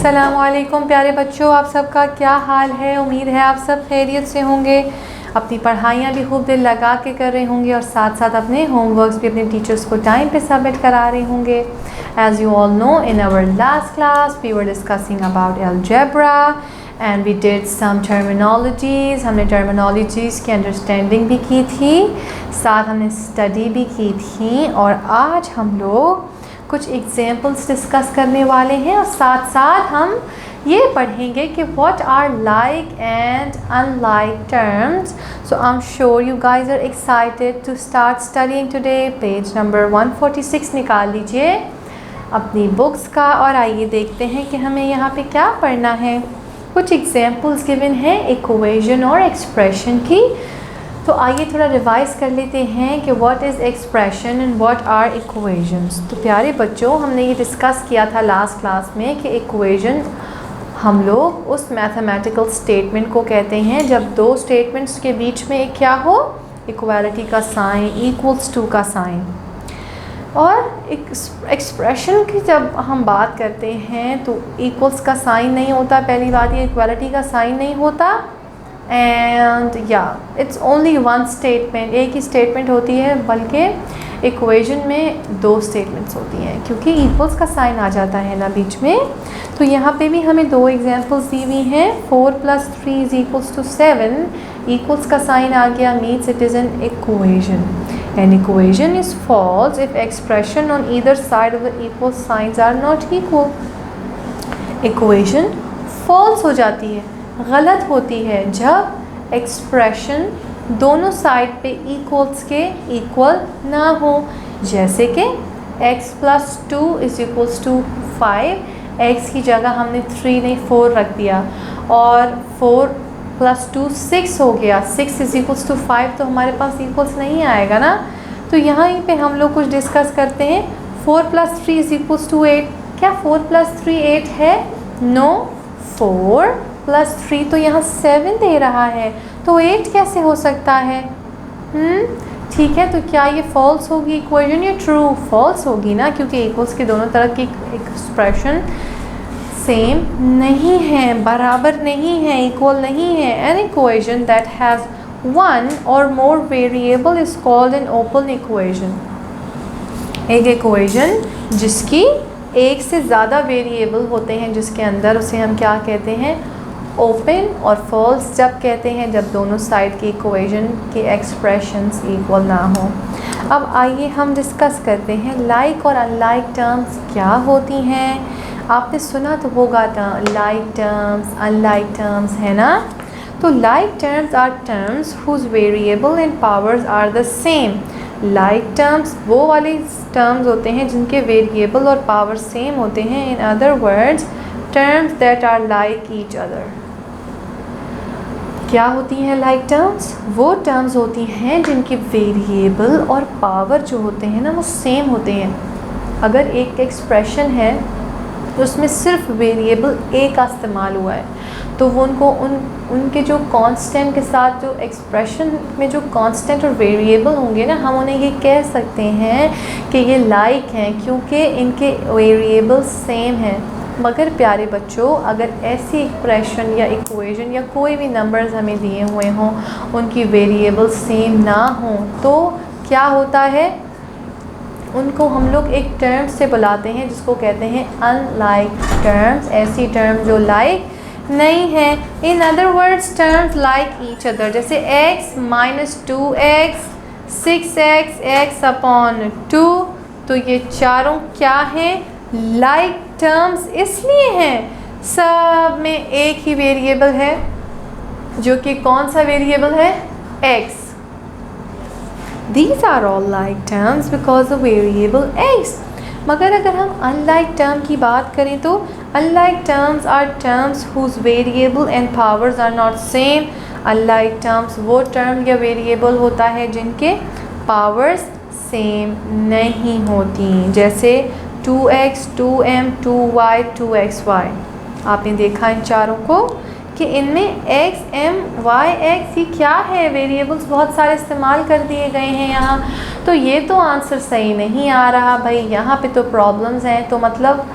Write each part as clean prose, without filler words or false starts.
अस्सलामुअलैकुम प्यारे बच्चों, आप सबका क्या हाल है। उम्मीद है आप सब खैरियत से होंगे, अपनी पढ़ाइयाँ भी खूब दिल लगा के कर रहे होंगे और साथ साथ अपने होमवर्क्स भी अपने टीचर्स को टाइम पे सबमिट करा रहे होंगे। As you all know, in our last class we were discussing about algebra and we did some terminologies. हमने टर्मिनोलॉजीज़ की अंडरस्टैंडिंग भी की थी, साथ हमने स्टडी भी की थी और आज हम लोग कुछ एग्जाम्पल्स डिस्कस करने वाले हैं और साथ साथ हम ये पढ़ेंगे कि what are like and unlike terms. So I am sure you guys are excited to start studying today. Page number 146 निकाल लीजिए अपनी बुक्स का और आइए देखते हैं कि हमें यहाँ पे क्या पढ़ना है। कुछ एग्जाम्पल्स गिवन हैं इक्वेशन और एक्सप्रेशन की, तो आइए थोड़ा रिवाइज कर लेते हैं कि what is expression and what are equations. तो प्यारे बच्चों, हमने ये डिस्कस किया था लास्ट क्लास में कि इक्वेशन हम लोग उस मैथमेटिकल स्टेटमेंट को कहते हैं जब दो स्टेटमेंट्स के बीच में एक क्या हो, इक्वालिटी का साइन, इक्वल्स टू का साइन। और एक्सप्रेशन की जब हम बात करते हैं तो इक्वल्स का साइन नहीं होता, पहली बात ये इक्वालिटी का साइन नहीं होता, एंड या इट्स ओनली वन स्टेटमेंट, एक ही स्टेटमेंट होती है, बल्कि इक्वेशन में दो स्टेटमेंट्स होती हैं क्योंकि इक्वल्स का साइन आ जाता है ना बीच में। तो यहाँ पे भी हमें दो एग्जांपल्स दी हुई हैं। 4 + 3 = 7, इक्वल्स का साइन आ गया, means it is an equation. An equation is false if expression on either side of the equal signs are not equal. Equation false हो जाती है, गलत होती है जब एक्सप्रेशन दोनों साइड पे इक्वल्स के इक्वल ना हो। जैसे कि x + 2 = 5, x की जगह हमने 3 नहीं 4 रख दिया और 4 + 2 6 हो गया, 6 = 5, तो हमारे पास इक्वल्स नहीं आएगा ना। तो यहाँ पे हम लोग कुछ डिस्कस करते हैं। 4 + 3 = 8, क्या 4 + 3 8 है? नो, 4 + 3 तो यहाँ 7 दे रहा है, तो 8 कैसे हो सकता है? ठीक है, तो क्या ये फॉल्स होगी इक्वेशन या ट्रू? फॉल्स होगी ना, क्योंकि इक्वल्स के दोनों तरफ की एक्सप्रेशन सेम नहीं है, बराबर नहीं है, इक्वल नहीं है। An equation that has one or more variable is called an open equation. एक इक्वेशन जिसकी एक से ज़्यादा वेरिएबल होते हैं जिसके अंदर, उसे हम क्या कहते हैं? ओपन। और फॉल्स जब कहते हैं जब दोनों साइड की इक्वेशन की एक्सप्रेशंस इक्वल ना हो। अब आइए हम डिस्कस करते हैं लाइक और अनलाइक टर्म्स क्या होती हैं। आपने सुना तो होगा लाइक टर्म्स, अनलाइक टर्म्स, है ना। तो like terms are terms whose variable and powers are the same. Like terms वो वाले टर्म्स होते हैं जिनके वेरिएबल और पावर सेम होते हैं। In other words, terms that are like each other. क्या होती हैं लाइक टर्म्स? वो टर्म्स होती हैं जिनके वेरिएबल और पावर जो होते हैं ना वो सेम होते हैं। अगर एक एक्सप्रेशन है तो उसमें सिर्फ वेरिएबल ए का इस्तेमाल हुआ है, तो वो उनके जो कांस्टेंट के साथ जो एक्सप्रेशन में जो कांस्टेंट और वेरिएबल होंगे ना, हम उन्हें ये कह सकते हैं कि ये लाइक हैं क्योंकि इनके वेरिएबल सेम हैं। मगर प्यारे बच्चों, अगर ऐसी एक्सप्रेशन या इक्वेशन या कोई भी नंबर्स हमें दिए हुए हों, उनकी वेरिएबल सेम ना हो, तो क्या होता है? उनको हम लोग एक टर्म से बुलाते हैं जिसको कहते हैं अनलाइक टर्म्स। ऐसी टर्म जो लाइक नहीं है। इन other words, terms like each other, जैसे x - 2x, 6x, x/2, तो ये चारों क्या हैं? लाइक टर्म्स इसलिए हैं सब में एक ही वेरिएबल है, जो कि कौन सा वेरिएबल है? x। These are all like terms because the variable x। मगर अगर हम अनलाइक टर्म की बात करें तो unlike terms are terms whose variable and powers are not same। Unlike terms वो टर्म या वेरिएबल होता है जिनके पावर्स सेम नहीं होती, जैसे 2x, 2m, 2y, 2xy। आपने देखा इन चारों को कि इनमें x, m, y, x ये क्या है? वेरिएबल्स बहुत सारे इस्तेमाल कर दिए गए हैं यहाँ, तो ये तो आंसर सही नहीं आ रहा भाई, यहाँ पे तो प्रॉब्लम्स हैं। तो मतलब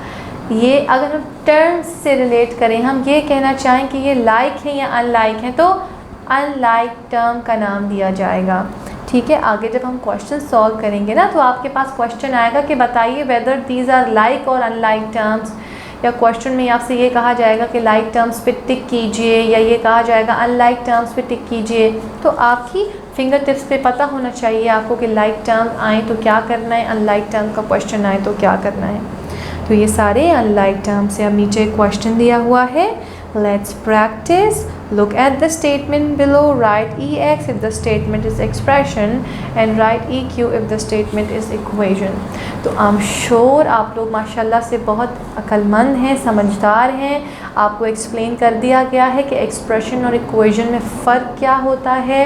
ये अगर हम टर्म्स से रिलेट करें, हम ये कहना चाहें कि ये लाइक है या अनलाइक है, तो अनलाइक टर्म का नाम दिया जाएगा। ठीक है, आगे जब हम क्वेश्चन सॉल्व करेंगे ना, तो आपके पास क्वेश्चन आएगा कि बताइए वेदर दीज आर लाइक और अनलाइक टर्म्स, या क्वेश्चन में आपसे ये कहा जाएगा कि लाइक टर्म्स पे टिक कीजिए, या ये कहा जाएगा अनलाइक टर्म्स पे टिक कीजिए। तो आपकी फिंगर टिप्स पे पता होना चाहिए आपको कि लाइक टर्म आए तो क्या करना है, अनलाइक टर्म का क्वेश्चन आए तो क्या करना है। तो ये सारे अनलाइक टर्म्स है। अब नीचे क्वेश्चन दिया हुआ है, let's practice. Look at the statement below. Write EX if the statement is expression and write EQ if the statement is equation. तो I'm sure आप लोग माशाल्लाह से बहुत अक्लमंद हैं, समझदार हैं। आपको एक्सप्लेन कर दिया गया है कि एक्सप्रेशन और इक्वेशन में फ़र्क क्या होता है।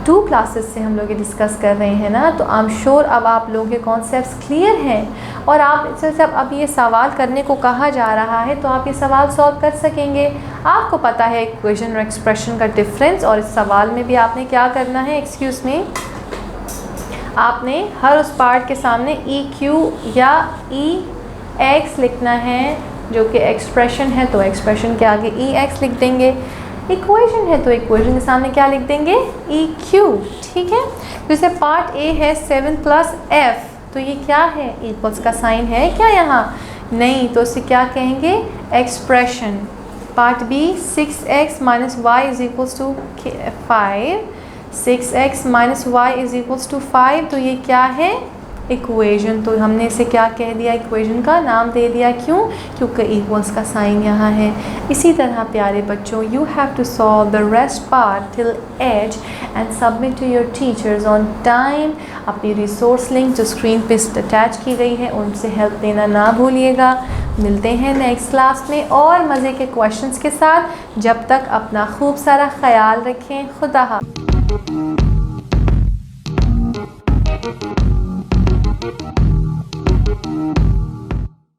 2 क्लासेस से हम लोग ये डिस्कस कर रहे हैं ना, तो आई एम श्योर अब आप लोगों के कॉन्सेप्ट्स क्लियर हैं और आप इससे अब ये सवाल करने को कहा जा रहा है तो आप ये सवाल सॉल्व कर सकेंगे। आपको पता है इक्वेशन और एक्सप्रेशन का डिफरेंस, और इस सवाल में भी आपने क्या करना है, एक्सक्यूज़ मी, आपने हर उस पार्ट के सामने EQ या EX लिखना है जो कि एक्सप्रेशन है, तो एक्सप्रेशन के आगे EX लिख देंगे। इक्वेशन है तो इक्वेशन के सामने क्या लिख देंगे, EQ। ठीक है, जैसे पार्ट A है 7 + F, तो ये क्या है, इक्वल्स का साइन है क्या यहाँ, नहीं, तो इसे क्या कहेंगे, expression. Part B 6x - y = 5, 6x - y = 5, तो ये क्या है, इक्वेशन। तो हमने इसे क्या कह दिया, इक्वेशन का नाम दे दिया, क्यों, क्योंकि इक्वल्स का साइन यहाँ है। इसी तरह प्यारे बच्चों, you have to solve the rest part till H and submit to your teachers on time. अपनी रिसोर्स लिंक जो स्क्रीन पे अटैच की गई है उनसे हेल्प लेना ना भूलिएगा। मिलते हैं नेक्स्ट क्लास में और मज़े के क्वेश्चंस के साथ। जब तक अपना खूब सारा ख्याल रखें। खुदा हाफ़िज़।